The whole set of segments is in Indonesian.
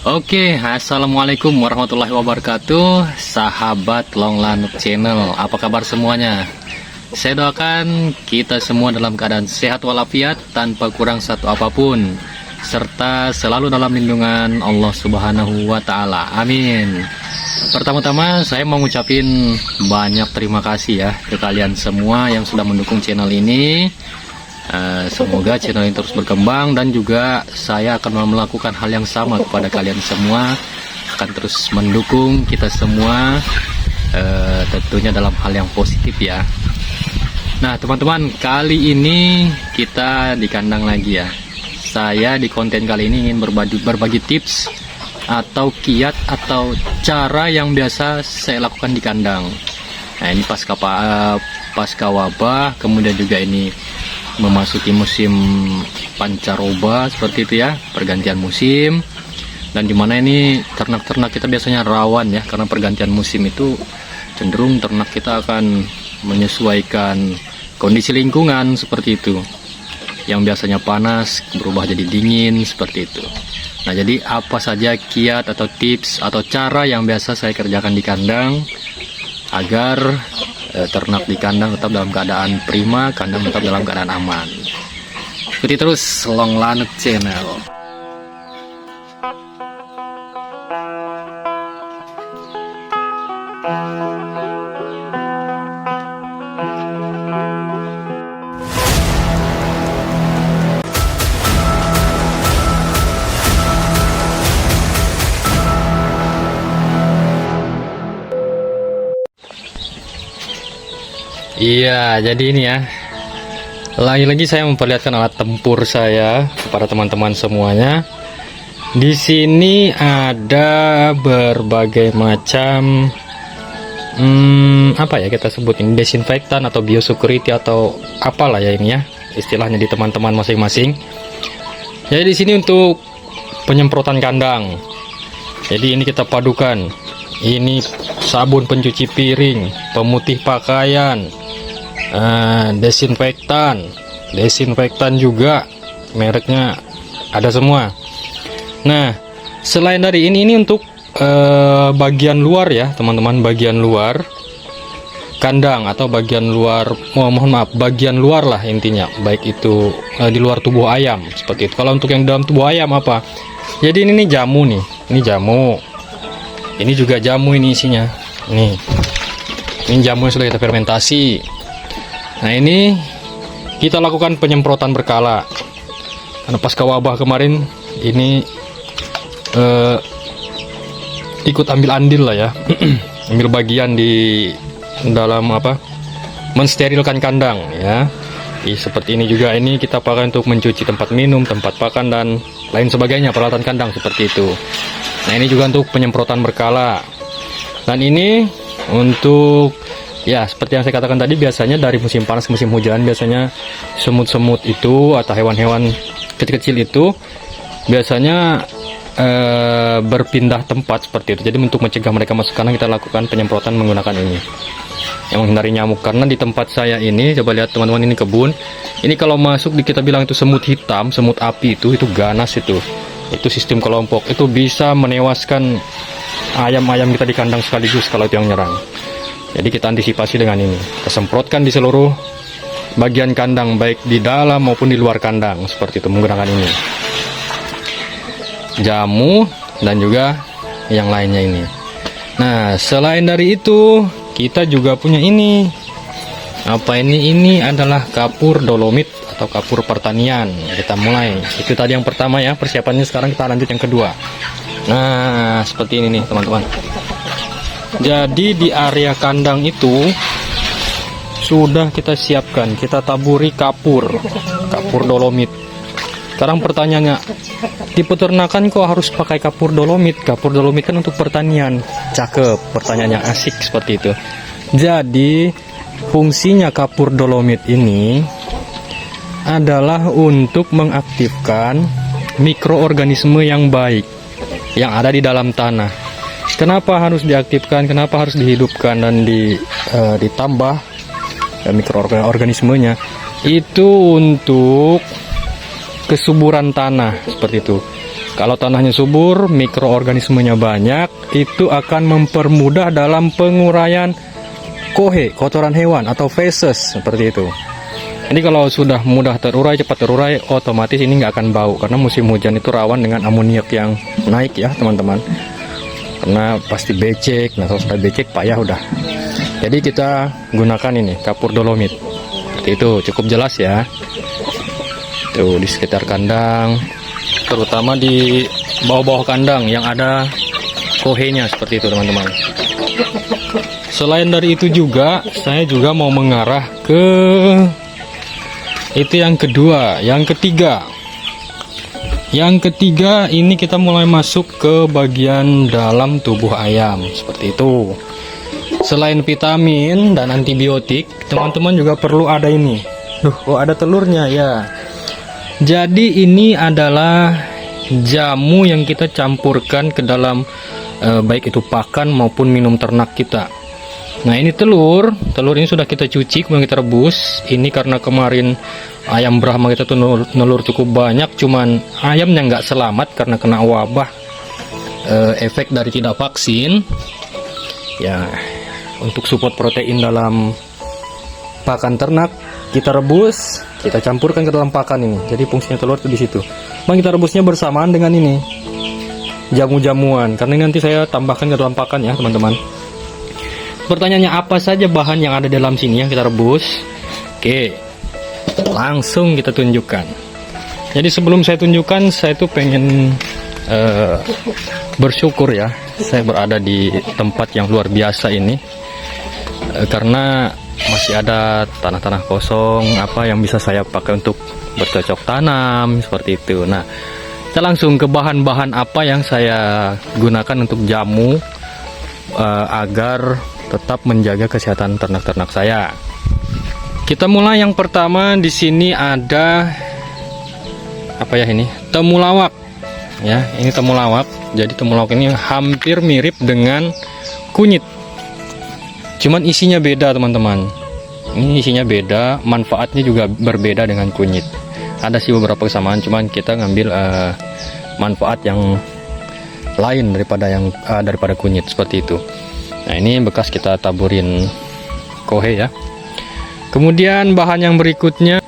Oke, assalamualaikum warahmatullahi wabarakatuh, sahabat Long Lanuk Channel. Apa kabar semuanya? Saya doakan kita semua dalam keadaan sehat walafiat, tanpa kurang satu apapun, serta selalu dalam lindungan Allah Subhanahu wa Ta'ala. Amin. Pertama-tama, saya mau ngucapin banyak terima kasih ya ke kalian semua yang sudah mendukung channel ini. Semoga channel ini terus berkembang, dan juga saya akan melakukan hal yang sama kepada kalian semua, akan terus mendukung kita semua, tentunya dalam hal yang positif ya. Nah teman-teman, kali ini kita di kandang lagi ya. Saya di konten kali ini ingin berbagi tips atau kiat atau cara yang biasa saya lakukan di kandang. Nah ini pasca wabah, kemudian juga ini memasuki musim pancaroba seperti itu ya, pergantian musim, dan dimana ini ternak-ternak kita biasanya rawan ya, karena pergantian musim itu cenderung ternak kita akan menyesuaikan kondisi lingkungan seperti itu, yang biasanya panas berubah jadi dingin seperti itu. Nah jadi apa saja kiat atau tips atau cara yang biasa saya kerjakan di kandang agar ternak di kandang tetap dalam keadaan prima, kandang tetap dalam keadaan aman. Ikuti terus Long Lanuk Channel. Iya, jadi ini ya, lagi-lagi saya memperlihatkan alat tempur saya kepada teman-teman semuanya. Di sini ada berbagai macam apa ya kita sebut ini, desinfektan atau biosecurity atau apalah ya ini ya, istilahnya di teman-teman masing-masing. Jadi di sini untuk penyemprotan kandang. Jadi ini kita padukan. Ini sabun pencuci piring, pemutih pakaian, desinfektan juga mereknya ada semua. Nah selain dari ini untuk bagian luar ya teman-teman, bagian luar kandang atau bagian luar, mohon maaf, bagian luar lah intinya, baik itu di luar tubuh ayam seperti itu. Kalau untuk yang dalam tubuh ayam apa, jadi ini jamu nih, ini jamu, ini juga jamu, ini isinya nih, ini jamu yang sudah kita fermentasi. Nah ini kita lakukan penyemprotan berkala, karena pasca wabah kemarin ini ikut ambil andil lah ya ambil bagian di dalam apa, mensterilkan kandang ya. Seperti ini juga, ini kita pakai untuk mencuci tempat minum, tempat pakan, dan lain sebagainya, peralatan kandang seperti itu. Nah ini juga untuk penyemprotan berkala, dan ini untuk ya seperti yang saya katakan tadi, biasanya dari musim panas ke musim hujan, biasanya semut-semut itu atau hewan-hewan kecil-kecil itu biasanya berpindah tempat seperti itu. Jadi untuk mencegah mereka masuk kandang, kita lakukan penyemprotan menggunakan ini yang menghindari nyamuk. Karena di tempat saya ini, coba lihat teman-teman, ini kebun, ini kalau masuk kita bilang itu semut hitam, semut api, itu ganas, itu sistem kelompok, itu bisa menewaskan ayam-ayam kita di kandang sekaligus kalau itu yang nyerang. Jadi kita antisipasi dengan ini, kita semprotkan di seluruh bagian kandang, baik di dalam maupun di luar kandang seperti itu, menggunakan ini jamu dan juga yang lainnya ini. Nah selain dari itu kita juga punya ini, apa ini adalah kapur dolomit atau kapur pertanian. Kita mulai, itu tadi yang pertama ya persiapannya, sekarang kita lanjut yang kedua. Nah seperti ini nih teman-teman. Jadi di area kandang itu sudah kita siapkan, kita taburi kapur dolomit. Sekarang pertanyaannya, di peternakan kok harus pakai kapur dolomit? Kapur dolomit kan untuk pertanian. Cakep, pertanyaannya asik seperti itu. Jadi fungsinya kapur dolomit ini adalah untuk mengaktifkan mikroorganisme yang baik yang ada di dalam tanah. Kenapa harus diaktifkan? Kenapa harus dihidupkan dan ditambah mikroorganismenya? Itu untuk kesuburan tanah seperti itu. Kalau tanahnya subur, mikroorganismenya banyak, itu akan mempermudah dalam penguraian kohe, kotoran hewan atau feces seperti itu. Jadi kalau sudah mudah terurai, cepat terurai, otomatis ini nggak akan bau, karena musim hujan itu rawan dengan amoniak yang naik ya teman-teman. Karena pasti becek, nah kalau sudah becek payah udah. Jadi kita gunakan ini kapur dolomit. Seperti itu, cukup jelas ya. Tuh di sekitar kandang, terutama di bawah-bawah kandang yang ada kohenya seperti itu teman-teman. Selain dari itu juga, saya juga mau mengarah ke itu yang kedua, yang ketiga. Yang ketiga ini kita mulai masuk ke bagian dalam tubuh ayam seperti itu. Selain vitamin dan antibiotik, teman-teman juga perlu ada ini. Oh ada telurnya ya. Jadi ini adalah jamu yang kita campurkan ke dalam baik itu pakan maupun minum ternak kita. Nah ini telur ini sudah kita cuci kemudian kita rebus. Ini karena kemarin ayam Brahma kita tuh nelur cukup banyak, cuman ayamnya nggak selamat karena kena wabah, efek dari tidak vaksin. Ya untuk support protein dalam pakan ternak kita rebus, kita campurkan ke dalam pakan ini. Jadi fungsinya telur itu di situ. Bang kita rebusnya bersamaan dengan ini jamu-jamuan, karena nanti saya tambahkan ke dalam pakan ya teman-teman. Pertanyaannya apa saja bahan yang ada dalam sini yang kita rebus? Oke, langsung kita tunjukkan. Jadi sebelum saya tunjukkan, saya tuh pengen bersyukur ya, saya berada di tempat yang luar biasa ini, karena masih ada tanah-tanah kosong apa yang bisa saya pakai untuk bercocok tanam seperti itu. Nah, kita langsung ke bahan-bahan apa yang saya gunakan untuk jamu agar tetap menjaga kesehatan ternak-ternak saya. Kita mulai yang pertama. Di sini ada apa ya ini? Temulawak. Ya, ini temulawak. Jadi temulawak ini hampir mirip dengan kunyit. Cuman isinya beda, teman-teman. Ini isinya beda, manfaatnya juga berbeda dengan kunyit. Ada sih beberapa kesamaan, cuman kita ngambil manfaat yang lain daripada kunyit seperti itu. Nah, ini bekas kita taburin kohe ya. Kemudian bahan yang berikutnya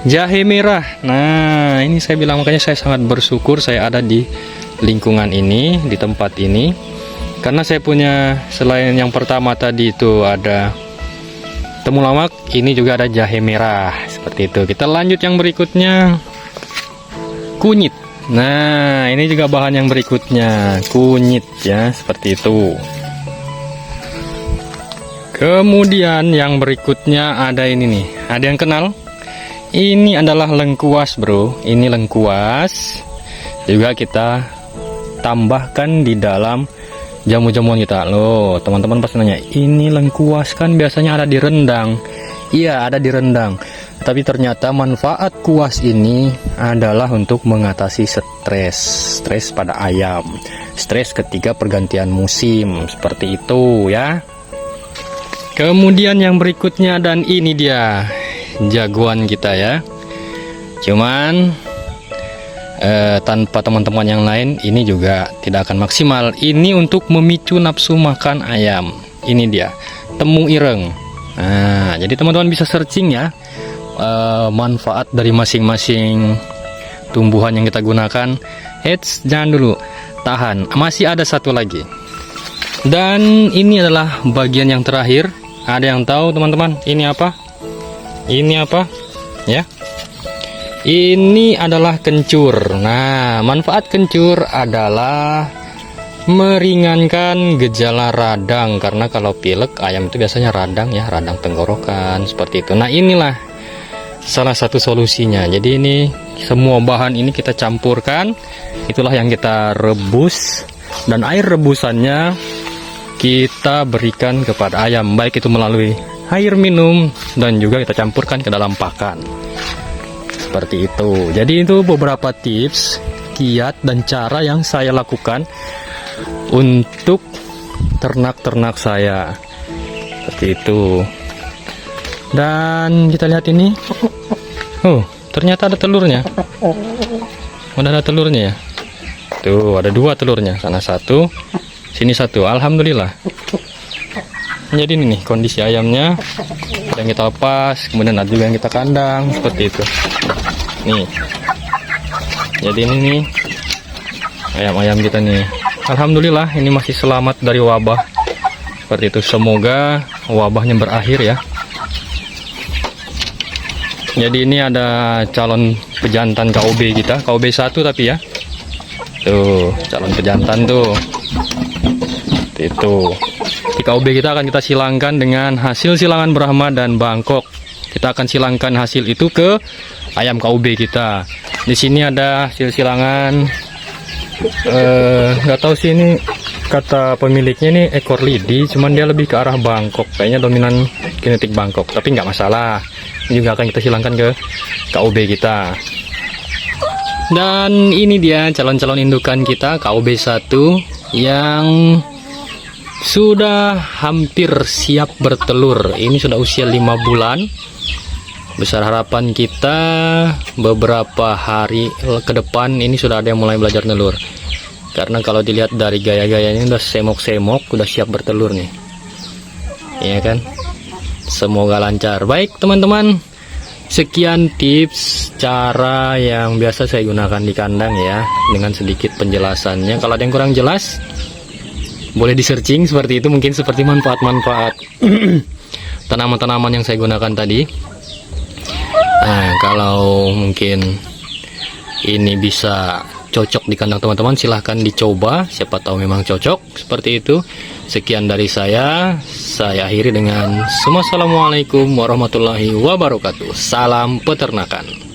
jahe merah. Nah, ini saya bilang makanya saya sangat bersyukur saya ada di lingkungan ini, di tempat ini. Karena saya punya selain yang pertama tadi itu ada temulawak, ini juga ada jahe merah seperti itu. Kita lanjut yang berikutnya, kunyit. Nah, ini juga bahan yang berikutnya, kunyit ya, seperti itu. Kemudian yang berikutnya ada ini nih. Ada yang kenal? Ini adalah lengkuas, bro. Ini lengkuas. Juga kita tambahkan di dalam jamu-jamuan kita. Loh, teman-teman pasti nanya, ini lengkuas kan biasanya ada di rendang. Iya, ada di rendang. Tapi ternyata manfaat kuas ini adalah untuk mengatasi stres pada ayam. Stres ketika pergantian musim, seperti itu ya. Kemudian yang berikutnya, dan ini dia jagoan kita ya. Cuman tanpa teman-teman yang lain ini juga tidak akan maksimal. Ini untuk memicu nafsu makan ayam. Ini dia, temu ireng. Nah, jadi teman-teman bisa searching ya manfaat dari masing-masing tumbuhan yang kita gunakan. Eits, jangan dulu, tahan, masih ada satu lagi. Dan ini adalah bagian yang terakhir. Ada yang tahu teman-teman ini apa? Ini apa? Ya, ini adalah kencur. Nah, manfaat kencur adalah meringankan gejala radang. Karena kalau pilek ayam itu biasanya radang ya, radang tenggorokan seperti itu. Nah, inilah salah satu solusinya. Jadi ini semua bahan ini kita campurkan. Itulah yang kita rebus, dan air rebusannya kita berikan kepada ayam, baik itu melalui air minum dan juga kita campurkan ke dalam pakan. Seperti itu. Jadi itu beberapa tips, kiat dan cara yang saya lakukan untuk ternak-ternak saya. Seperti itu. Dan kita lihat ini. Oh, ternyata ada telurnya. Udah ada telurnya ya. Tuh ada 2 telurnya, sana 1, sini 1. Alhamdulillah. Jadi ini nih kondisi ayamnya. Ada yang kita lepas, kemudian ada juga yang kita kandang seperti itu. Nih. Jadi ini nih ayam-ayam kita nih. Alhamdulillah ini masih selamat dari wabah. Seperti itu. Semoga wabahnya berakhir ya. Jadi ini ada calon pejantan KOB kita, KOB 1 tapi ya. Tuh, calon pejantan tuh. Itu. Di KOB kita akan kita silangkan dengan hasil silangan Brahma dan Bangkok. Kita akan silangkan hasil itu ke ayam KOB kita. Di sini ada hasil silangan. Nggak tahu sih ini kata pemiliknya ini ekor lidi, cuman dia lebih ke arah Bangkok. Kayaknya dominan genetik Bangkok, tapi nggak masalah. Ini juga akan kita silangkan ke KOB kita. Dan ini dia calon-calon indukan kita KOB 1 yang sudah hampir siap bertelur. Ini sudah usia 5 bulan. Besar harapan kita beberapa hari ke depan ini sudah ada yang mulai belajar telur. Karena kalau dilihat dari gaya-gayanya udah semok-semok, udah siap bertelur nih. Iya kan? Semoga lancar. Baik teman-teman, sekian tips cara yang biasa saya gunakan di kandang ya, dengan sedikit penjelasannya. Kalau ada yang kurang jelas boleh di searching seperti itu, mungkin seperti manfaat-manfaat tanaman-tanaman yang saya gunakan tadi. Nah, kalau mungkin ini bisa cocok di kandang teman-teman, silahkan dicoba, siapa tahu memang cocok seperti itu. Sekian dari saya akhiri dengan assalamualaikum warahmatullahi wabarakatuh. Salam peternakan.